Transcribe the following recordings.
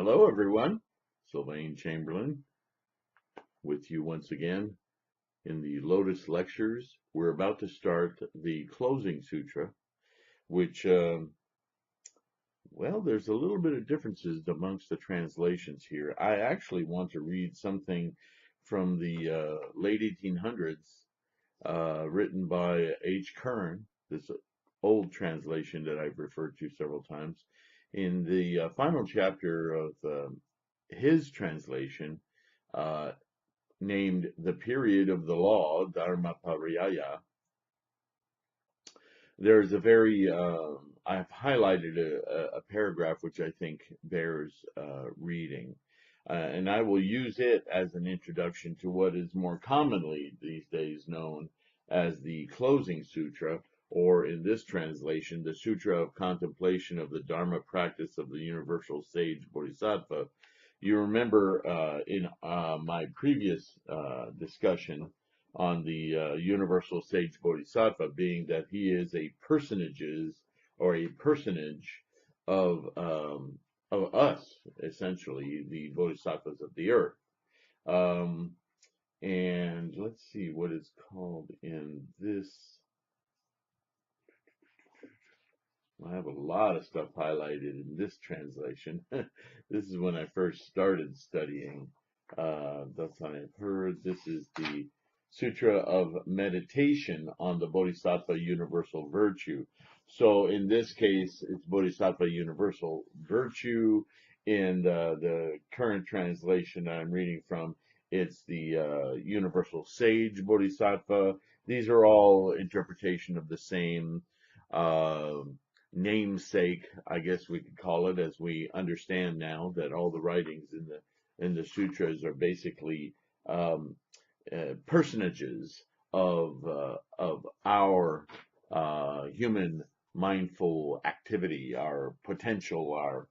Hello, everyone. Sylvain Chamberlain with you once again in the Lotus lectures. We're about to start the closing sutra, which, well, there's a little bit of differences amongst the translations here. I actually want to read something from the late 1800s, written by H. Curran, this old translation that I've referred to several times. In the final chapter of his translation, uh, named The Period of the Law, Dharmapariyaya, there's a very, I've highlighted a paragraph which I think bears reading. And I will use it as an introduction to what is more commonly these days known as the Closing Sutra, or in this translation, the Sutra of Contemplation of the Dharma Practice of the Universal Sage Bodhisattva. You remember in my previous discussion on the Universal Sage Bodhisattva being that he is a personage of us, essentially, the Bodhisattvas of the earth. And let's see what is called in this. I have a lot of stuff highlighted in this translation. This is when I first started studying. That's what I've heard. This is the Sutra of Meditation on the Bodhisattva Universal Virtue. So in this case, it's Bodhisattva Universal Virtue. In the current translation that I'm reading from, it's the Universal Sage Bodhisattva. These are all interpretation of the same namesake, I guess we could call it, as we understand now that all the writings in the sutras are basically personages of our human mindful activity, our potential, our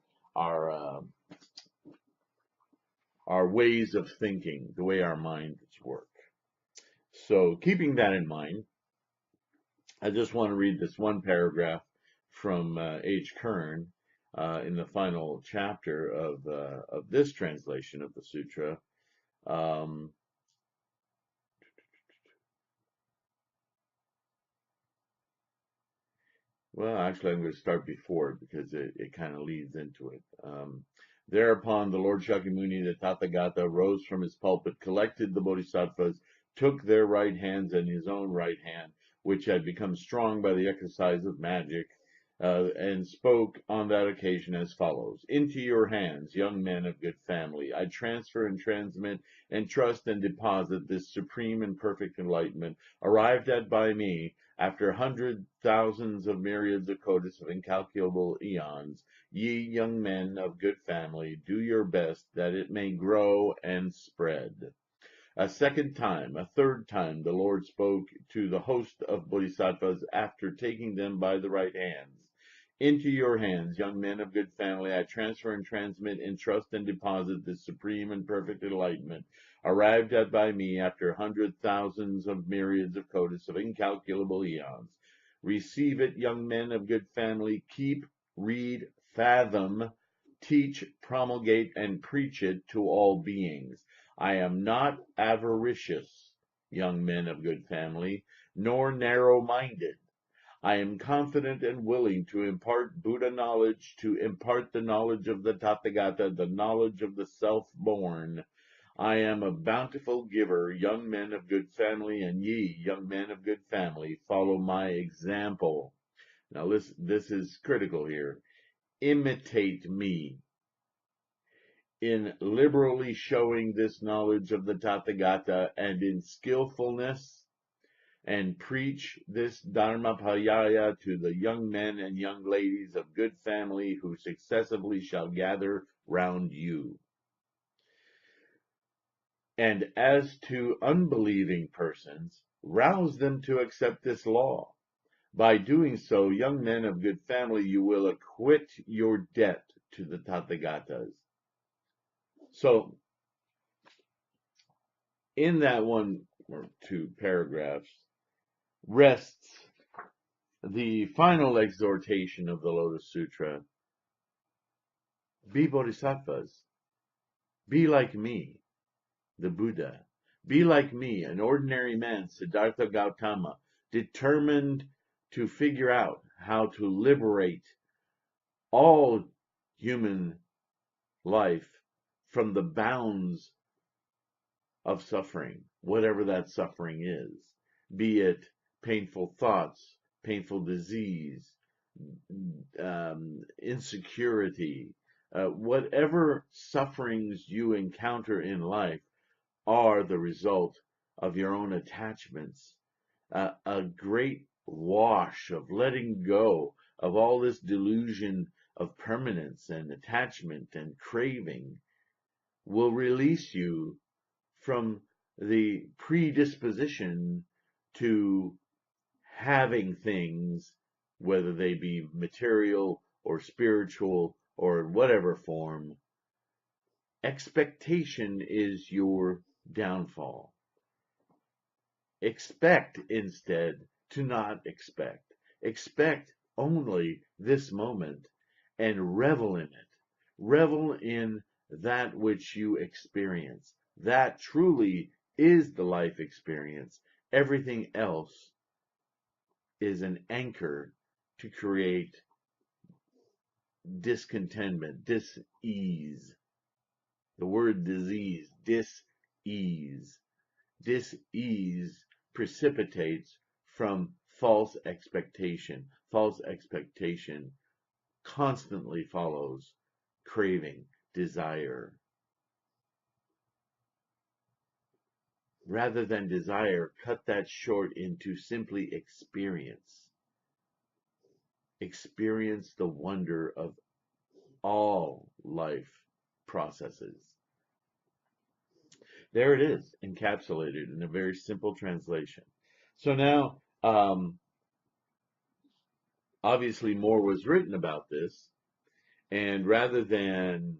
our ways of thinking, the way our minds work. So, keeping that in mind, I just want to read this one paragraph from H. Curran in the final chapter of this translation of the sutra. Um, well, actually, I'm going to start before it because it kind of leads into it. Thereupon, the Lord Shakyamuni, the Tathagata, rose from his pulpit, collected the bodhisattvas, took their right hands and his own right hand, which had become strong by the exercise of magic, and spoke on that occasion as follows. Into your hands, young men of good family, I transfer and transmit and trust and deposit this supreme and perfect enlightenment, arrived at by me after hundred thousands of myriads of kotis of incalculable eons. Ye young men of good family, do your best that it may grow and spread. A second time, a third time, the Lord spoke to the host of bodhisattvas after taking them by the right hands. Into your hands, young men of good family, I transfer and transmit, entrust and deposit this supreme and perfect enlightenment, arrived at by me after hundred thousands of myriads of kotis of incalculable eons. Receive it, young men of good family, keep, read, fathom, teach, promulgate, and preach it to all beings. I am not avaricious, young men of good family, nor narrow-minded. I am confident and willing to impart Buddha knowledge, to impart the knowledge of the Tathagata, the knowledge of the self-born. I am a bountiful giver, young men of good family, and ye, young men of good family, follow my example. Now this is critical here. Imitate me in liberally showing this knowledge of the Tathagata and in skillfulness, and preach this Dharmapayaya to the young men and young ladies of good family who successively shall gather round you. And as to unbelieving persons, rouse them to accept this law. By doing so, young men of good family, you will acquit your debt to the Tathagatas. So, in that one or two paragraphs, rests the final exhortation of the Lotus Sutra, Be bodhisattvas. Be like me, the Buddha. Be like me, an ordinary man, Siddhartha Gautama, determined to figure out how to liberate all human life from the bounds of suffering, whatever that suffering is, be it painful thoughts, painful disease, insecurity, whatever sufferings you encounter in life are the result of your own attachments. A great wash of letting go of all this delusion of permanence and attachment and craving will release you from the predisposition to having things, whether they be material or spiritual or in whatever form. Expectation is your downfall. Expect instead to not expect. Expect only this moment and revel in it. Revel in that which you experience. That truly is the life experience. Everything else is an anchor to create discontentment, dis-ease. The word disease, dis-ease. Dis-ease precipitates from false expectation. False expectation constantly follows craving, desire. Rather than desire, cut that short into simply experience. Experience the wonder of all life processes. There it is, encapsulated in a very simple translation. So now, obviously more was written about this, and rather than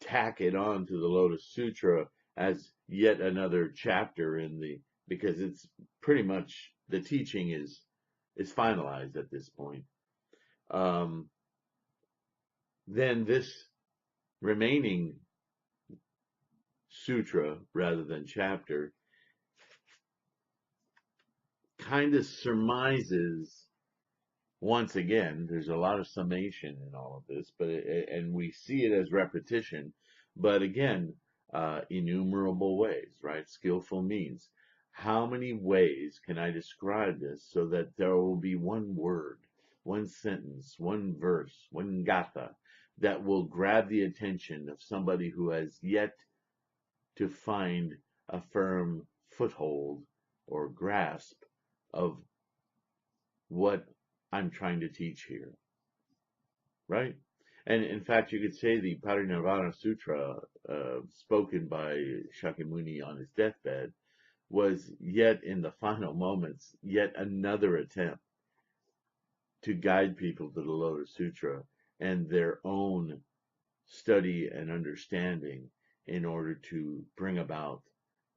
tack it on to the Lotus Sutra as yet another chapter in the, because it's pretty much, the teaching is finalized at this point. Then this remaining sutra, rather than chapter, kind of surmises, once again, there's a lot of summation in all of this, but and we see it as repetition, but again, innumerable ways, right? Skillful means. How many ways can I describe this so that there will be one word, one sentence, one verse, one gatha that will grab the attention of somebody who has yet to find a firm foothold or grasp of what I'm trying to teach here, right? And in fact, you could say the Parinirvana Sutra, spoken by Shakyamuni on his deathbed, was yet in the final moments, yet another attempt to guide people to the Lotus Sutra and their own study and understanding in order to bring about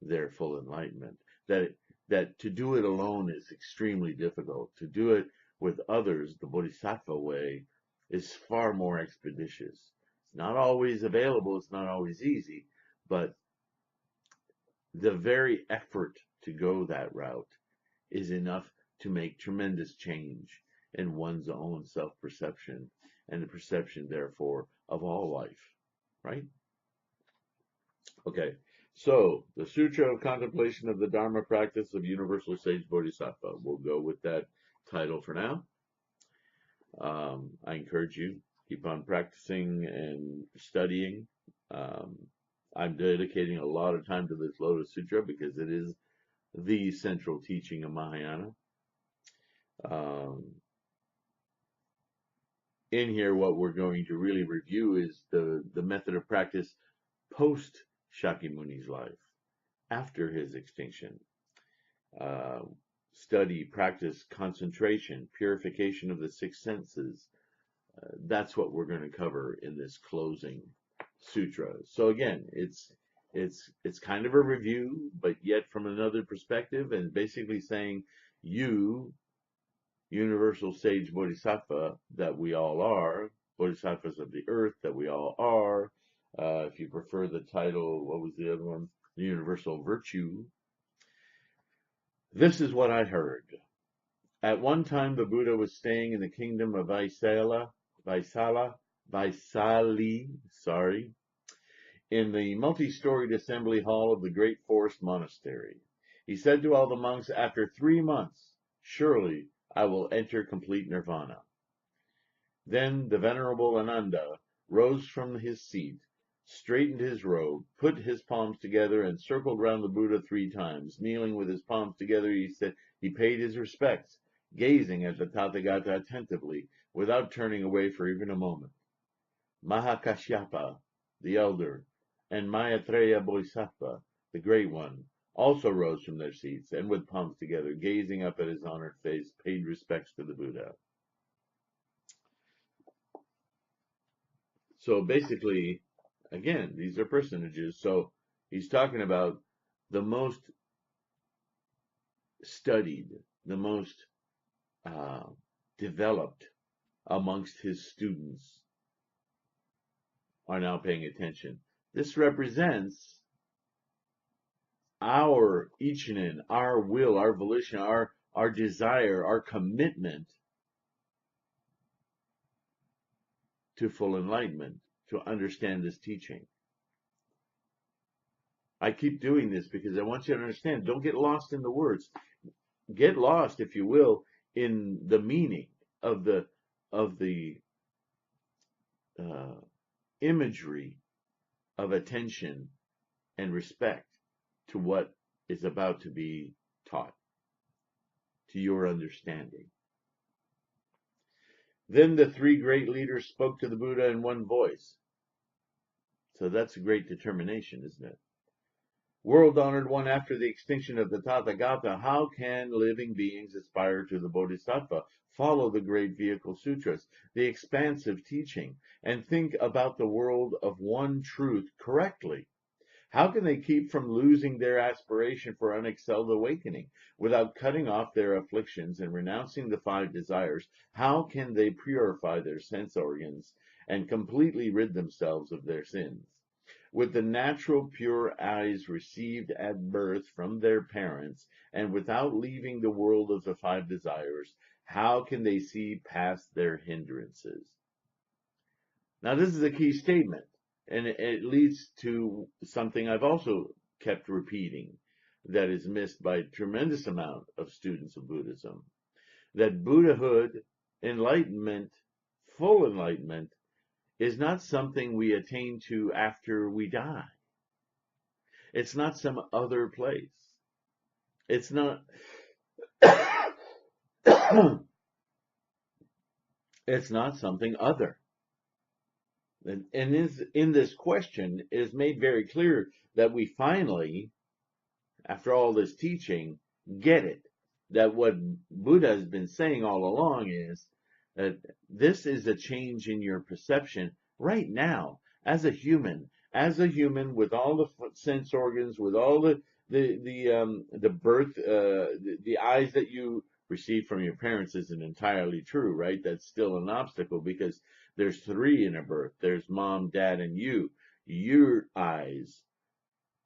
their full enlightenment. That to do it alone is extremely difficult. To do it with others, the Bodhisattva way, is far more expeditious. It's not always available, it's not always easy, but the very effort to go that route is enough to make tremendous change in one's own self-perception and the perception, therefore, of all life, right? Okay, so the Sutra of Contemplation of the Dharma Practice of Universal Sage Bodhisattva. We'll go with that title for now. I encourage you, keep on practicing and studying. I'm dedicating a lot of time to this Lotus Sutra because it is the central teaching of Mahayana. In here, what we're going to really review is the method of practice post Shakyamuni's life, after his extinction. Study, practice, concentration, purification of the six senses. That's what we're going to cover in this closing sutra. So again, it's kind of a review, but yet from another perspective, and basically saying, you, universal sage bodhisattva that we all are, bodhisattvas of the earth that we all are. If you prefer the title, what was the other one? The universal virtue. This is what I heard. At one time, the Buddha was staying in the kingdom of Vaisali, in the multi-storied assembly hall of the Great Forest Monastery. He said to all the monks, "After 3 months, surely I will enter complete nirvana." Then the venerable Ananda rose from his seat, straightened his robe, put his palms together, and circled round the Buddha 3 times. Kneeling with his palms together, he paid his respects, gazing at the Tathagata attentively, without turning away for even a moment. Mahakashyapa, the elder, and Maitreya Bodhisattva, the great one, also rose from their seats, and with palms together, gazing up at his honored face, paid respects to the Buddha. So basically, again, these are personages. So he's talking about the most studied, the most developed amongst his students are now paying attention. This represents our ichinen, our will, our volition, our desire, our commitment to full enlightenment, to understand this teaching. I keep doing this because I want you to understand. Don't get lost in the words. Get lost, if you will, in the meaning of the imagery of attention and respect to what is about to be taught, to your understanding. Then the 3 great leaders spoke to the Buddha in one voice. So that's a great determination, isn't it? World-honored one, after the extinction of the Tathagata, how can living beings aspire to the Bodhisattva, follow the great vehicle sutras, the expansive teaching, and think about the world of one truth correctly? How can they keep from losing their aspiration for unexcelled awakening without cutting off their afflictions and renouncing the 5 desires? How can they purify their sense organs and completely rid themselves of their sins? With the natural pure eyes received at birth from their parents, and without leaving the world of the 5 desires, how can they see past their hindrances? Now, this is a key statement, and it leads to something I've also kept repeating that is missed by a tremendous amount of students of Buddhism, that Buddhahood, enlightenment, full enlightenment, is not something we attain to after we die. It's not some other place. It's not it's not something other. And in this question, it is made very clear that we finally, after all this teaching, get it. That what Buddha has been saying all along is that this is a change in your perception right now, as a human with all the sense organs, with all the birth, the eyes that you receive from your parents isn't entirely true, right? That's still an obstacle because there's 3 in a birth. There's mom, dad, and you. Your eyes,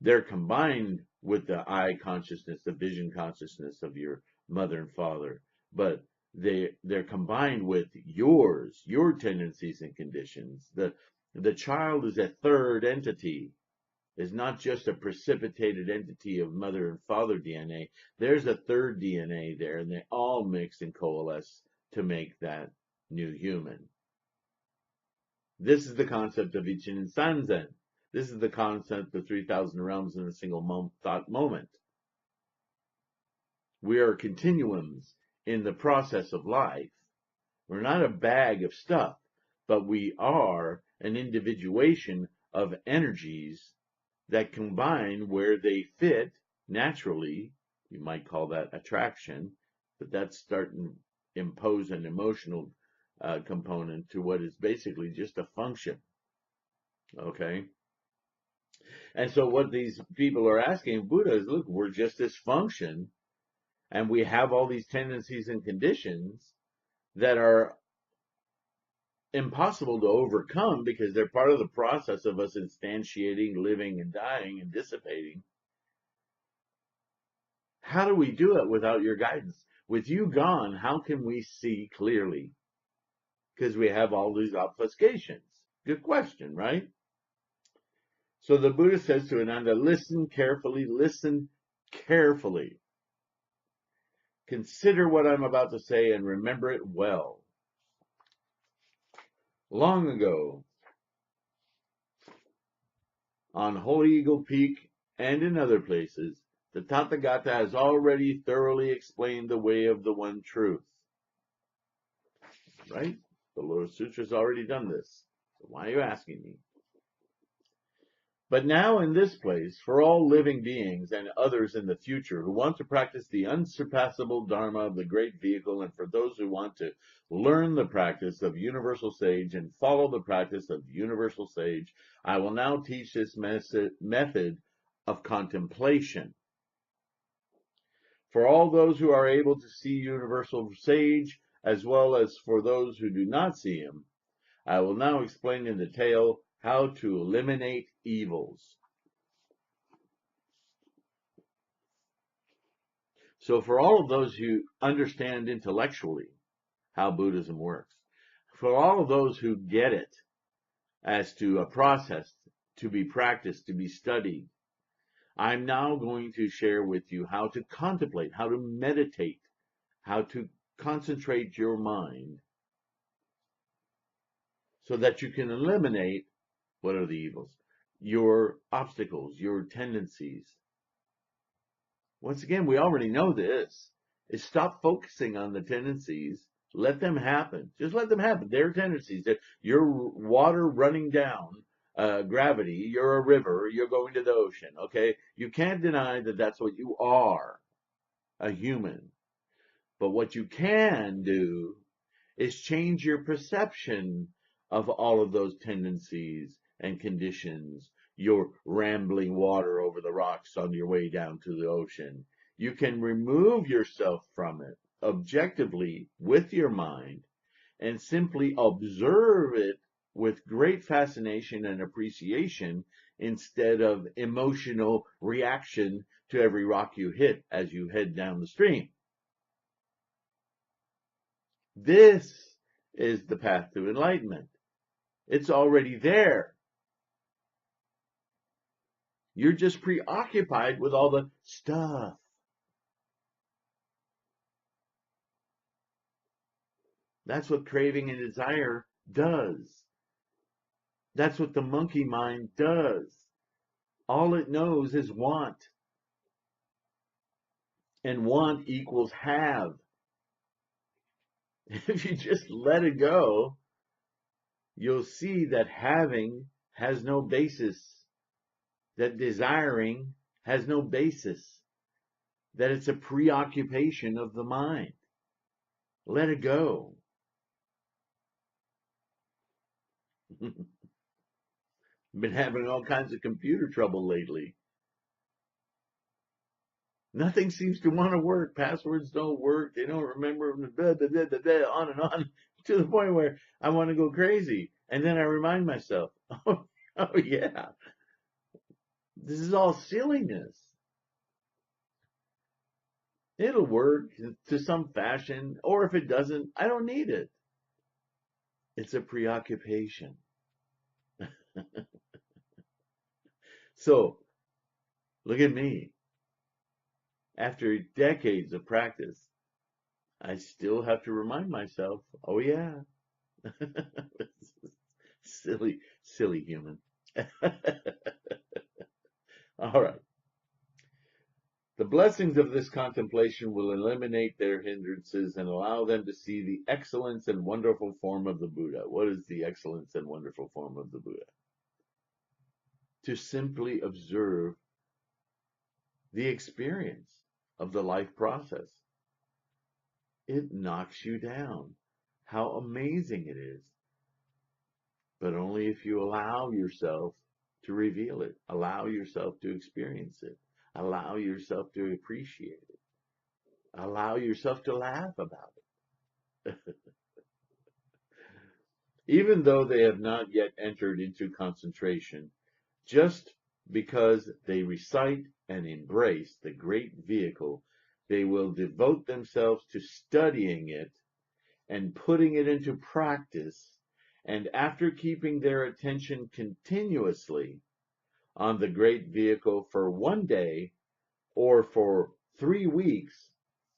they're combined with the eye consciousness, the vision consciousness of your mother and father, but they're combined with yours, your tendencies and conditions. The child is a third entity, is not just a precipitated entity of mother and father DNA. There's a third DNA there, and they all mix and coalesce to make that new human. This is the concept of Ichinen Sanzen. This is the concept of 3,000 realms in a single thought moment. We are continuums in the process of life. We're not a bag of stuff, but we are an individuation of energies that combine where they fit naturally. You might call that attraction, but that's starting to impose an emotional component to what is basically just a function. Okay? And so what these people are asking Buddha is, look, we're just this function, and we have all these tendencies and conditions that are impossible to overcome because they're part of the process of us instantiating, living, and dying and dissipating. How do we do it without your guidance? With you gone, how can we see clearly? Because we have all these obfuscations. Good question, right? So the Buddha says to Ananda, listen carefully, listen carefully. Consider what I'm about to say and remember it well. Long ago, on Holy Eagle Peak and in other places, the Tathagata has already thoroughly explained the way of the one truth. Right? The Lotus Sutra has already done this. So why are you asking me? But now in this place, for all living beings and others in the future who want to practice the unsurpassable Dharma of the great vehicle, and for those who want to learn the practice of universal sage and follow the practice of universal sage, I will now teach this method of contemplation. For all those who are able to see universal sage, as well as for those who do not see him, I will now explain in detail how to eliminate evils. So for all of those who understand intellectually how Buddhism works, for all of those who get it as to a process to be practiced, to be studied, I'm now going to share with you how to contemplate, how to meditate, how to concentrate your mind so that you can eliminate, what are the evils? Your obstacles, your tendencies. Once again, we already know this, is stop focusing on the tendencies. Let them happen. Just let them happen. They're tendencies. You're water running down gravity. You're a river. You're going to the ocean. Okay? You can't deny that that's what you are, a human. But what you can do is change your perception of all of those tendencies and conditions. You're rambling water over the rocks on your way down to the ocean. You can remove yourself from it objectively with your mind and simply observe it with great fascination and appreciation instead of emotional reaction to every rock you hit as you head down the stream. This is the path to enlightenment. It's already there. You're just preoccupied with all the stuff. That's what craving and desire does. That's what the monkey mind does. All it knows is want. And want equals have. If you just let it go, you'll see that having has no basis, that desiring has no basis, that it's a preoccupation of the mind. Let it go. Been having all kinds of computer trouble lately. Nothing seems to want to work. Passwords don't work. They don't remember, on and on, to the point where I want to go crazy. And then I remind myself, oh yeah, this is all silliness. It'll work to some fashion, or if it doesn't, I don't need it. It's a preoccupation. So, look at me. After decades of practice, I still have to remind myself, oh yeah, silly human. All right. The blessings of this contemplation will eliminate their hindrances and allow them to see the excellence and wonderful form of the Buddha. What is the excellence and wonderful form of the Buddha? To simply observe the experience of the life process. It knocks you down. How amazing it is. But only if you allow yourself to reveal it, allow yourself to experience it, allow yourself to appreciate it, allow yourself to laugh about it. even though they have not yet entered into concentration, just because they recite and embrace the great vehicle, they will devote themselves to studying it and putting it into practice, and after keeping their attention continuously on the great vehicle for 1 day or for 3 weeks,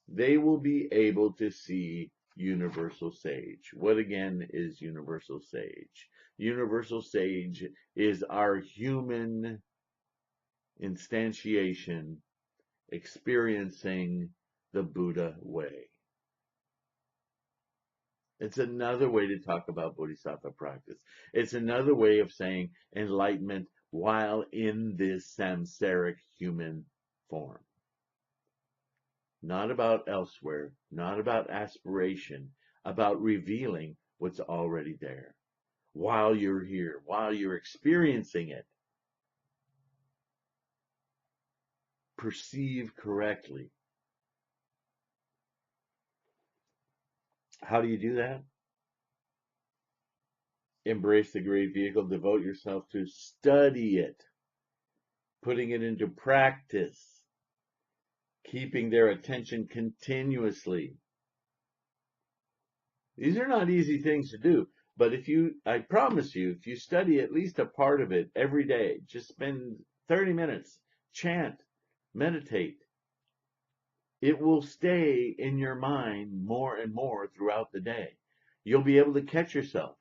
they will be able to see universal sage. What again is universal sage? Universal sage is our human instantiation experiencing the Buddha way. It's another way to talk about bodhisattva practice. It's another way of saying enlightenment while in this samsaric human form. Not about elsewhere, not about aspiration, about revealing what's already there. While you're here, while you're experiencing it, perceive correctly. How do you do that? Embrace the great vehicle, devote yourself to study it, putting it into practice, keeping their attention continuously. These are not easy things to do, but I promise you, if you study at least a part of it every day, just spend 30 minutes, chant, meditate, it will stay in your mind more and more throughout the day. You'll be able to catch yourself.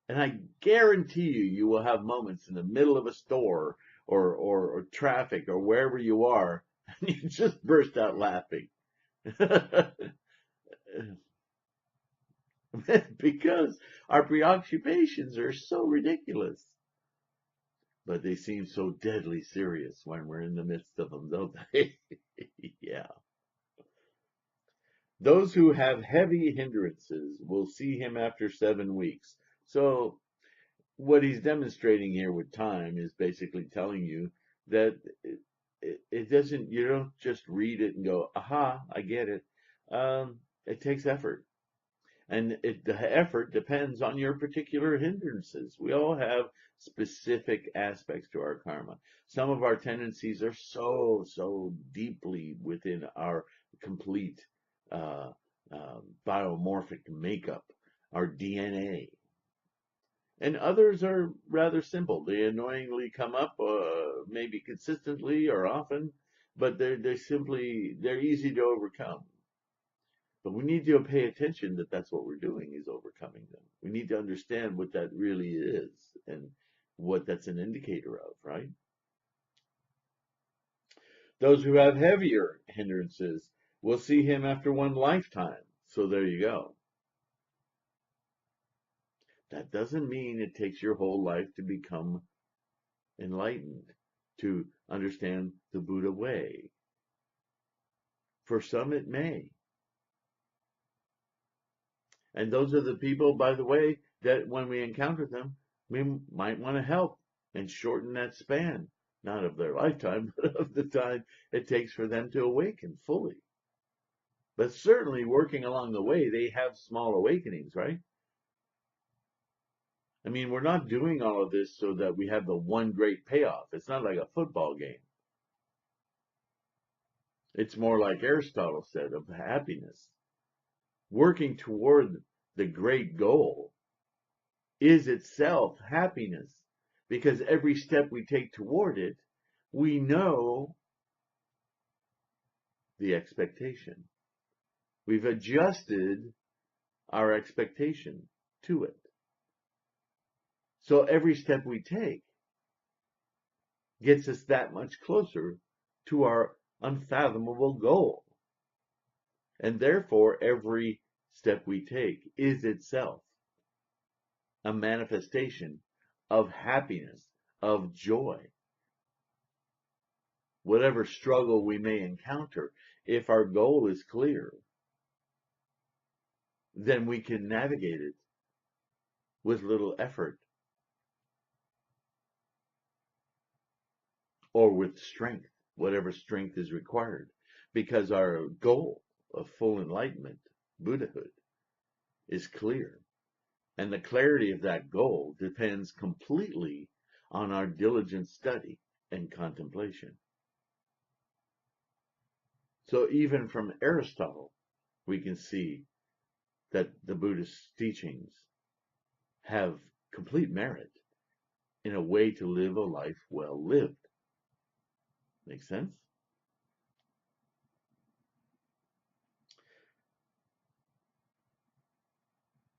And I guarantee you will have moments in the middle of a store or traffic or wherever you are, and you just burst out laughing. Because our preoccupations are so ridiculous. But they seem so deadly serious when we're in the midst of them, don't they? Yeah. Those who have heavy hindrances will see him after 7 weeks. So what he's demonstrating here with time is basically telling you that it doesn't, you don't just read it and go, aha, I get it. It takes effort. And the effort depends on your particular hindrances. We all have specific aspects to our karma. Some of our tendencies are so deeply within our complete biomorphic makeup, our DNA. And others are rather simple. They annoyingly come up, maybe consistently or often, but they're easy to overcome. But we need to pay attention that that's what we're doing, is overcoming them. We need to understand what that really is and what that's an indicator of, right? Those who have heavier hindrances will see him after one lifetime. So there you go. That doesn't mean it takes your whole life to become enlightened, to understand the Buddha way. For some it may. And those are the people, by the way, that when we encounter them, we might want to help and shorten that span, not of their lifetime, but of the time it takes for them to awaken fully. But certainly working along the way, they have small awakenings, right? I mean, we're not doing all of this so that we have the one great payoff. It's not like a football game. It's more like Aristotle said, of happiness. Working toward the great goal is itself happiness, because every step we take toward it, we know the expectation. We've adjusted our expectation to it. So every step we take gets us that much closer to our unfathomable goal. And therefore, every step we take is itself a manifestation of happiness, of joy. Whatever struggle we may encounter, if our goal is clear, then we can navigate it with little effort or with strength, whatever strength is required, because our goal of full enlightenment, Buddhahood, is clear. And the clarity of that goal depends completely on our diligent study and contemplation. So even from Aristotle, we can see that the Buddhist teachings have complete merit in a way to live a life well lived. Make sense?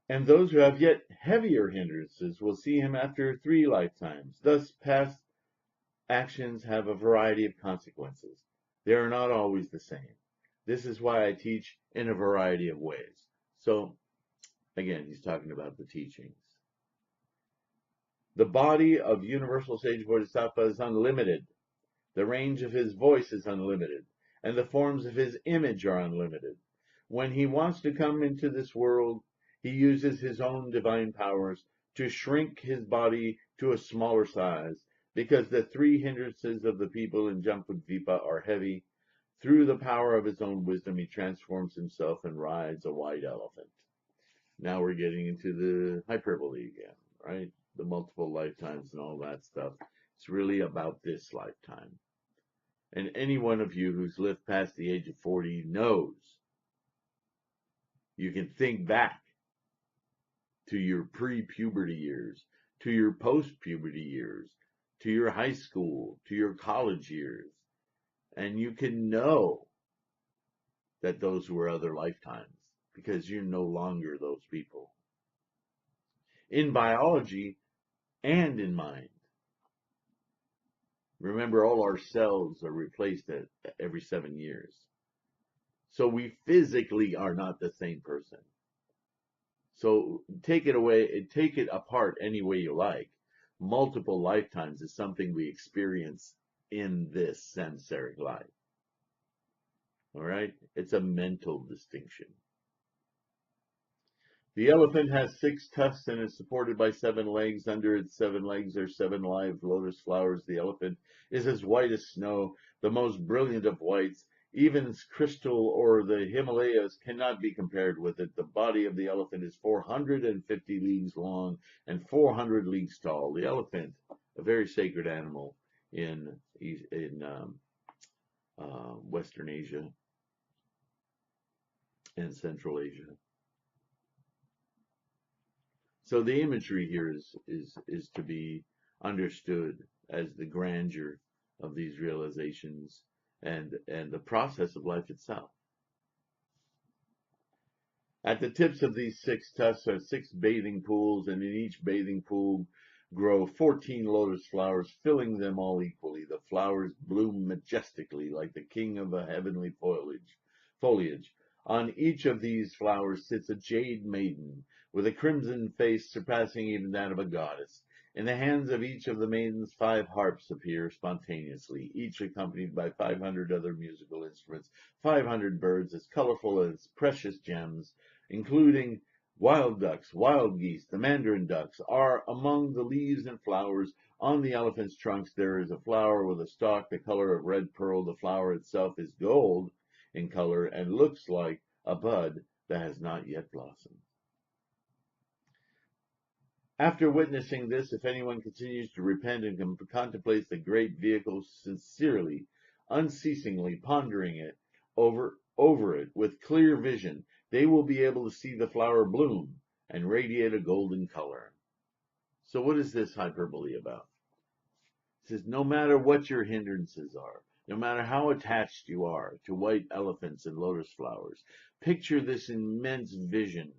And those who have yet heavier hindrances will see him after 3 lifetimes. Thus, past actions have a variety of consequences. They are not always the same. This is why I teach in a variety of ways. So, again, he's talking about the teachings. The body of universal sage Bodhisattva is unlimited. The range of his voice is unlimited, and the forms of his image are unlimited. When he wants to come into this world, he uses his own divine powers to shrink his body to a smaller size, because the 3 hindrances of the people in Jambudvipa are heavy. Through the power of his own wisdom, he transforms himself and rides a white elephant. Now we're getting into the hyperbole again, right? The multiple lifetimes and all that stuff. It's really about this lifetime. And any one of you who's lived past the age of 40 knows you can think back to your pre-puberty years, to your post-puberty years, to your high school, to your college years, and you can know that those were other lifetimes because you're no longer those people. In biology and in mind. Remember, all our cells are replaced every 7 years. So we physically are not the same person. So take it apart any way you like. Multiple lifetimes is something we experience in this samsaric life. All right? It's a mental distinction. The elephant has 6 tusks and is supported by 7 legs. Under its 7 legs are 7 live lotus flowers. The elephant is as white as snow, the most brilliant of whites. Even crystal or the Himalayas cannot be compared with it. The body of the elephant is 450 leagues long and 400 leagues tall. The elephant, a very sacred animal in Western Asia and Central Asia. So the imagery here is to be understood as the grandeur of these realizations and the process of life itself. At the tips of these 6 tusks are 6 bathing pools, and in each bathing pool grow 14 lotus flowers, filling them all equally. The flowers bloom majestically like the king of a heavenly foliage. On each of these flowers sits a jade maiden, with a crimson face surpassing even that of a goddess. In the hands of each of the maidens 5 harps appear spontaneously, each accompanied by 500 other musical instruments, 500 birds as colorful as precious gems, including wild ducks, wild geese, the mandarin ducks, are among the leaves and flowers. On the elephant's trunks there is a flower with a stalk the color of red pearl. The flower itself is gold in color and looks like a bud that has not yet blossomed. After witnessing this, if anyone continues to repent and contemplates the great vehicle sincerely, unceasingly pondering it over it with clear vision, they will be able to see the flower bloom and radiate a golden color. So what is this hyperbole about? It says no matter what your hindrances are, no matter how attached you are to white elephants and lotus flowers, picture this immense vision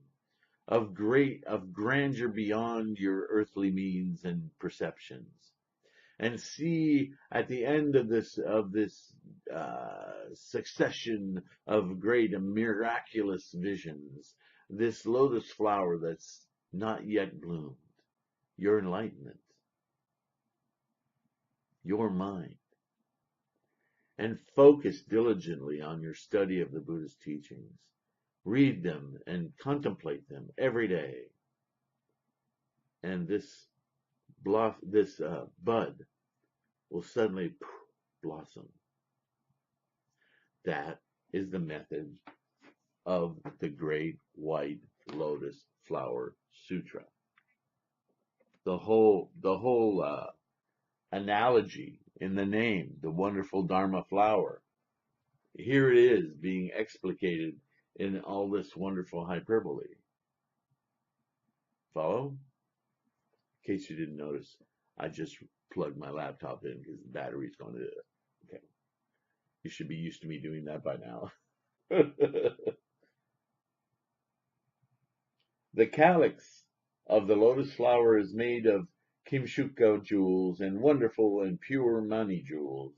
of grandeur beyond your earthly means and perceptions, and see at the end of this succession of great and miraculous visions, this lotus flower that's not yet bloomed, your enlightenment, your mind, and focus diligently on your study of the Buddhist teachings. Read them and contemplate them every day. And this bud will suddenly blossom. That is the method of the great white lotus Flower Sutra. The whole analogy in the name, the wonderful Dharma flower. Here it is being explicated in all this wonderful hyperbole. Follow? In case you didn't notice, I just plugged my laptop in because the battery's going to. Okay. You should be used to me doing that by now. The calyx of the lotus flower is made of kimshuka jewels and wonderful and pure mani jewels.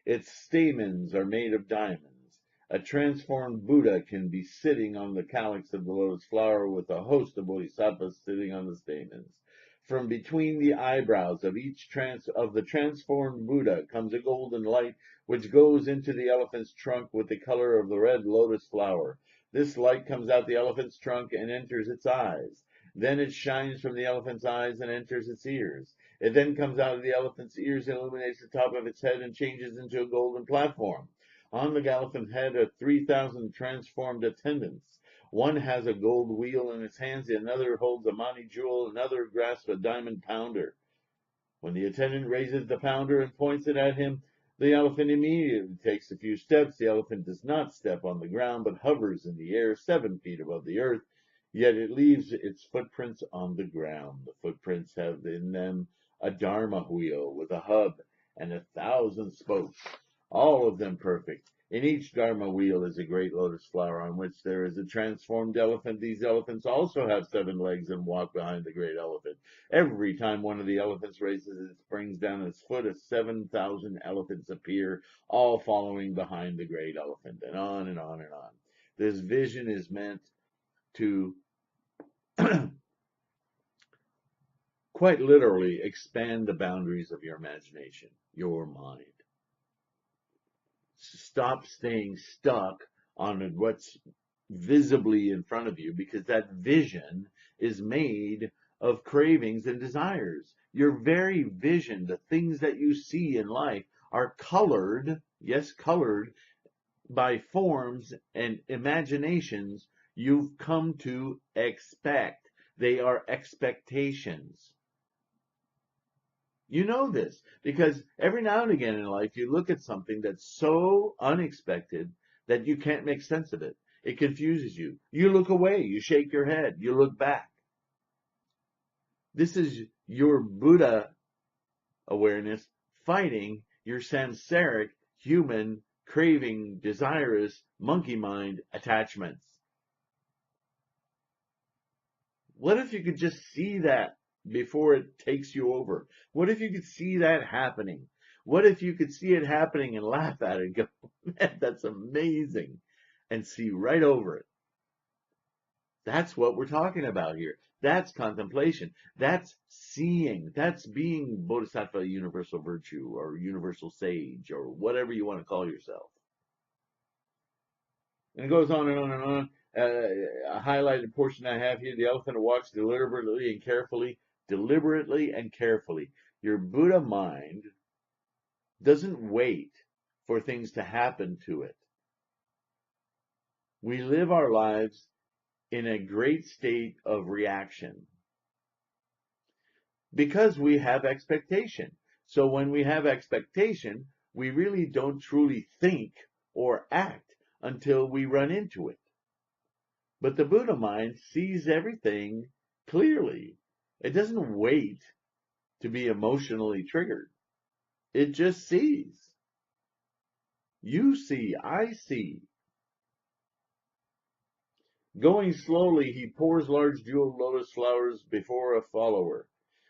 Its stamens are made of diamonds. A transformed Buddha can be sitting on the calyx of the lotus flower with a host of bodhisattvas sitting on the stamens. From between the eyebrows of the transformed Buddha comes a golden light which goes into the elephant's trunk with the color of the red lotus flower. This light comes out the elephant's trunk and enters its eyes. Then it shines from the elephant's eyes and enters its ears. It then comes out of the elephant's ears and illuminates the top of its head and changes into a golden platform. On the elephant head are 3,000 transformed attendants. One has a gold wheel in its hands, another holds a mani jewel, another grasps a diamond pounder. When the attendant raises the pounder and points it at him, the elephant immediately takes a few steps. The elephant does not step on the ground, but hovers in the air 7 feet above the earth, yet it leaves its footprints on the ground. The footprints have in them a dharma wheel with a hub and 1,000 spokes, all of them perfect. In each dharma wheel is a great lotus flower on which there is a transformed elephant. These elephants also have 7 legs and walk behind the great elephant. Every time one of the elephants raises its springs down its foot, 7,000 elephants appear, all following behind the great elephant, and on and on and on. This vision is meant to quite literally expand the boundaries of your imagination, your mind. Stop staying stuck on what's visibly in front of you, because that vision is made of cravings and desires. Your very vision, the things that you see in life, are colored, yes, colored by forms and imaginations you've come to expect. They are expectations. You know this because every now and again in life you look at something that's so unexpected that you can't make sense of it. It confuses you. You look away, you shake your head, you look back. This is your Buddha awareness fighting your samsaric, human, craving, desirous, monkey mind attachments. What if you could just see that before it takes you over? What if you could see that happening? What if you could see it happening and laugh at it and go, man, that's amazing, and see right over it? That's what we're talking about here. That's contemplation. That's seeing. That's being Bodhisattva universal virtue or universal sage or whatever you want to call yourself. And it goes on and on and on. A highlighted portion I have here, the elephant walks deliberately and carefully. Deliberately and carefully. Your Buddha mind doesn't wait for things to happen to it. We live our lives in a great state of reaction because we have expectation. So when we have expectation, we really don't truly think or act until we run into it. But the Buddha mind sees everything clearly. It doesn't wait to be emotionally triggered. It just sees. You see, I see. Going slowly, he pours large jeweled lotus flowers before a follower.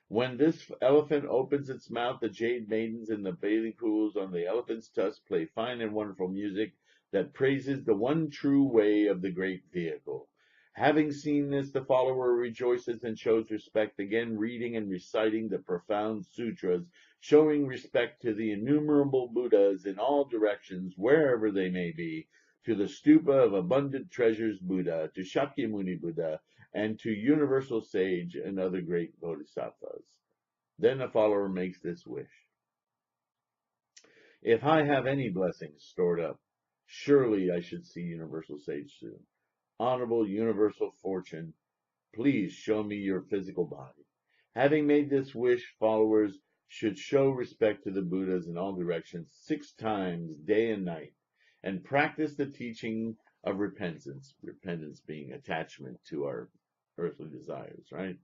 When this elephant opens its mouth, the jade maidens in the bathing pools on the elephant's tusk play fine and wonderful music that praises the one true way of the great vehicle. Having seen this, the follower rejoices and shows respect, again reading and reciting the profound sutras, showing respect to the innumerable Buddhas in all directions, wherever they may be, to the stupa of abundant treasures Buddha, to Shakyamuni Buddha, and to universal sage and other great bodhisattvas. Then the follower makes this wish. If I have any blessings stored up, surely I should see universal sage soon. Honorable universal fortune, please show me your physical body. Having made this wish, followers should show respect to the Buddhas in all directions 6 times, day and night, and practice the teaching of repentance, repentance being attachment to our earthly desires, right?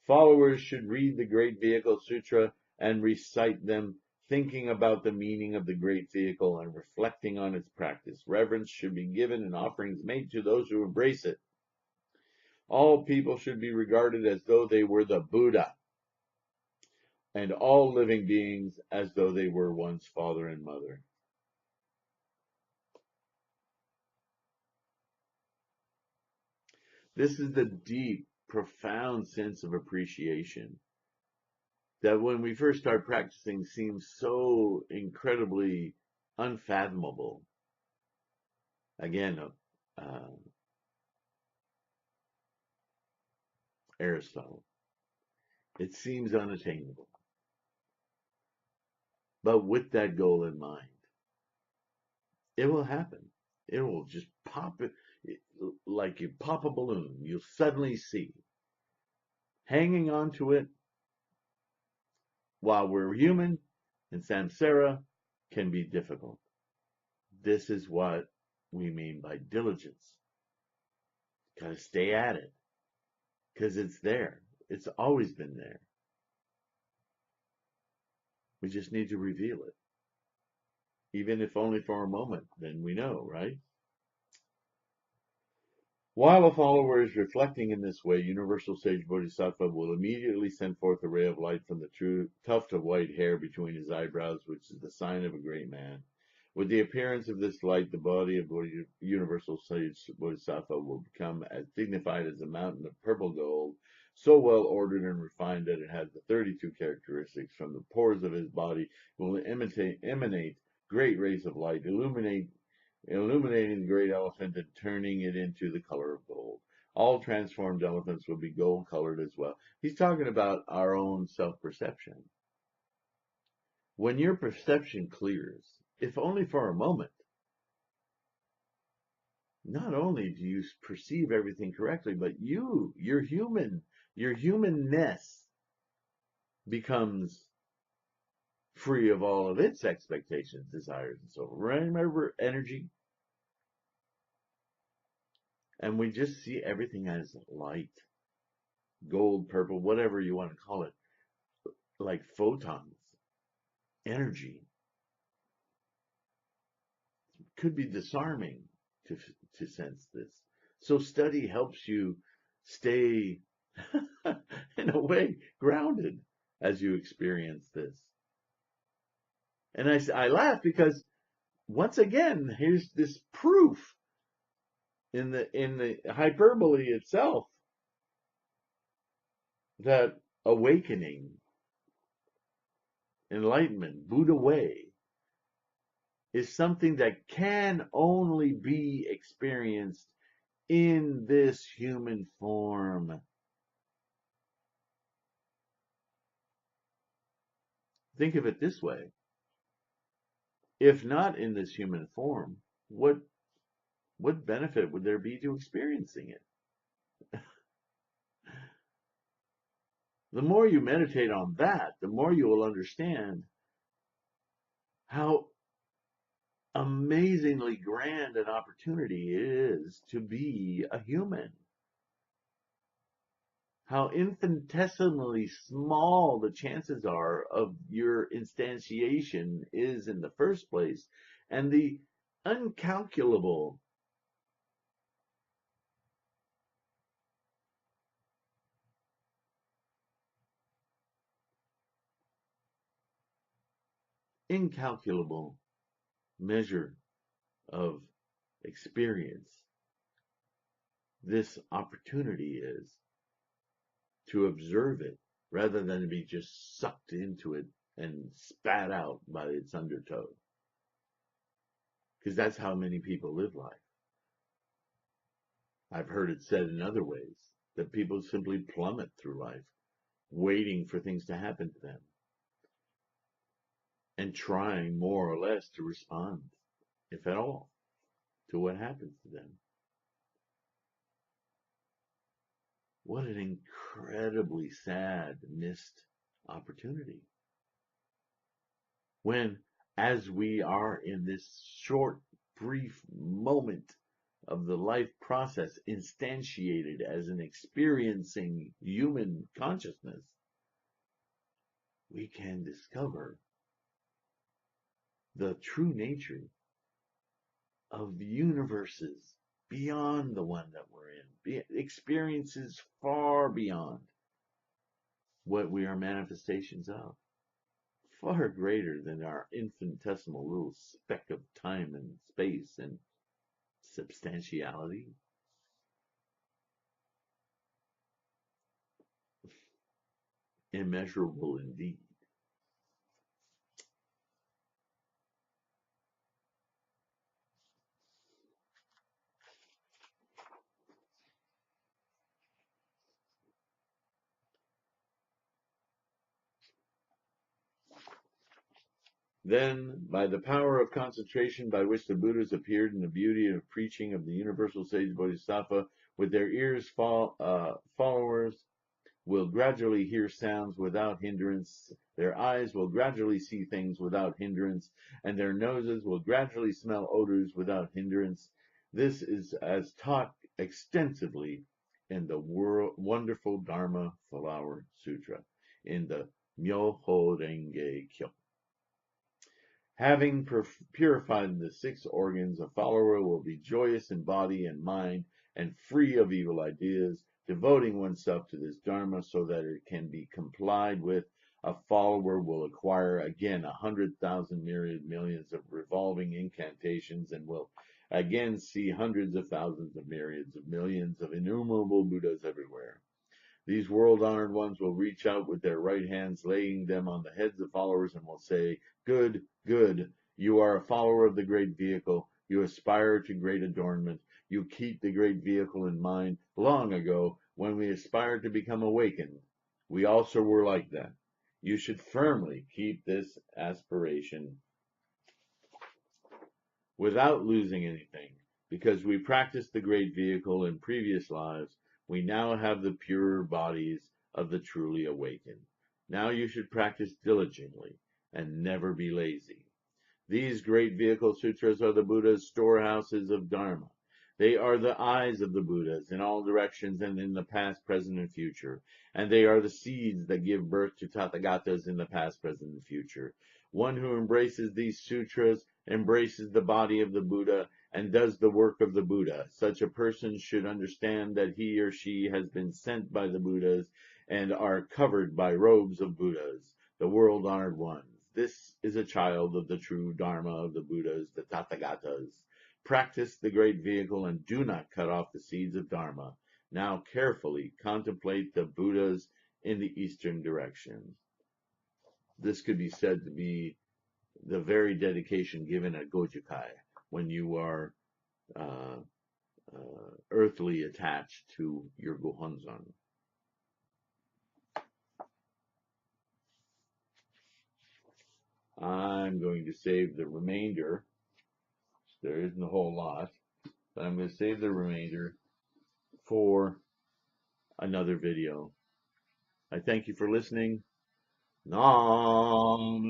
Followers should read the Great Vehicle Sutra and recite them, thinking about the meaning of the Great Vehicle and reflecting on its practice. Reverence should be given and offerings made to those who embrace it. All people should be regarded as though they were the Buddha, and all living beings as though they were one's father and mother. This is the deep, profound sense of appreciation that when we first start practicing seems so incredibly unfathomable. Again, Aristotle. It seems unattainable. But with that goal in mind, it will happen. It will just pop it like you pop a balloon. You'll suddenly see. Hanging on to it while we're human in samsara can be difficult. This is what we mean by diligence. Gotta stay at it because it's there. It's always been there. We just need to reveal it. Even if only for a moment, then we know, right? While a follower is reflecting in this way, Universal Sage Bodhisattva will immediately send forth a ray of light from the true tuft of white hair between his eyebrows, which is the sign of a great man. With the appearance of this light, the body of Universal Sage Bodhisattva will become as dignified as a mountain of purple gold, so well ordered and refined that it has the 32 characteristics. From the pores of his body will emanate great rays of light, illuminating the great elephant and turning it into the color of gold. All transformed elephants will be gold colored as well. He's talking about our own self-perception. When your perception clears, if only for a moment, not only do you perceive everything correctly, but your humanness becomes free of all of its expectations, desires, and so on. Remember energy? And we just see everything as light, gold, purple, whatever you want to call it, like photons, energy. Could be disarming to sense this. So study helps you stay, in a way, grounded as you experience this. And I laugh because once again, here's this proof in the hyperbole itself that awakening, enlightenment, Buddha way, is something that can only be experienced in this human form. Think of it this way. If not in this human form, what benefit would there be to experiencing it? The more you meditate on that, the more you will understand how amazingly grand an opportunity it is to be a human. How infinitesimally small the chances are of your instantiation is in the first place, and the incalculable measure of experience this opportunity is to observe it rather than to be just sucked into it and spat out by its undertow. Because that's how many people live life. I've heard it said in other ways that people simply plummet through life, waiting for things to happen to them and trying more or less to respond, if at all, to what happens to them. What an incredibly sad missed opportunity. When, as we are in this short, brief moment of the life process, instantiated as an experiencing human consciousness, we can discover the true nature of universes beyond the one that we're in, experiences far beyond what we are manifestations of, far greater than our infinitesimal little speck of time and space and substantiality. Immeasurable indeed. Then, by the power of concentration by which the Buddhas appeared in the beauty of preaching of the universal sage Bodhisattva, with their ears followers will gradually hear sounds without hindrance, their eyes will gradually see things without hindrance, and their noses will gradually smell odors without hindrance. This is as taught extensively in the wonderful Dharma Flower Sutra, in the Myoho Renge Kyo. Having purified the 6 organs, a follower will be joyous in body and mind and free of evil ideas, devoting oneself to this Dharma so that it can be complied with. A follower will acquire again 100,000 myriad millions of revolving incantations and will again see hundreds of thousands of myriads of millions of innumerable Buddhas everywhere. These world-honored ones will reach out with their right hands, laying them on the heads of followers, and will say, "Good, good. You are a follower of the great vehicle. You aspire to great adornment. You keep the great vehicle in mind. Long ago, when we aspired to become awakened, we also were like that. You should firmly keep this aspiration without losing anything. Because we practiced the great vehicle in previous lives, we now have the pure bodies of the truly awakened. Now you should practice diligently and never be lazy. These great vehicle sutras are the Buddha's storehouses of Dharma. They are the eyes of the Buddhas in all directions and in the past, present, and future. And they are the seeds that give birth to Tathagatas in the past, present, and future. One who embraces these sutras embraces the body of the Buddha and does the work of the Buddha. Such a person should understand that he or she has been sent by the Buddhas and are covered by robes of Buddhas, the world-honored ones. This is a child of the true Dharma of the Buddhas, the Tathagatas. Practice the great vehicle and do not cut off the seeds of Dharma. Now carefully contemplate the Buddhas in the eastern direction. This could be said to be the very dedication given at Gojukai when you are earthly attached to your Gohonzon. I'm going to save the remainder. There isn't a whole lot, but I'm going to save the remainder for another video. I thank you for listening. Nam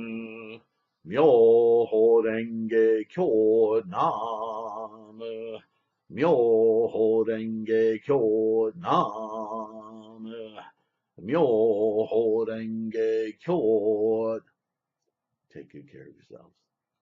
Myoho Renge Kyo. Nam Myoho Renge Kyo. Nam Myoho Renge Kyo. Take good care of yourselves.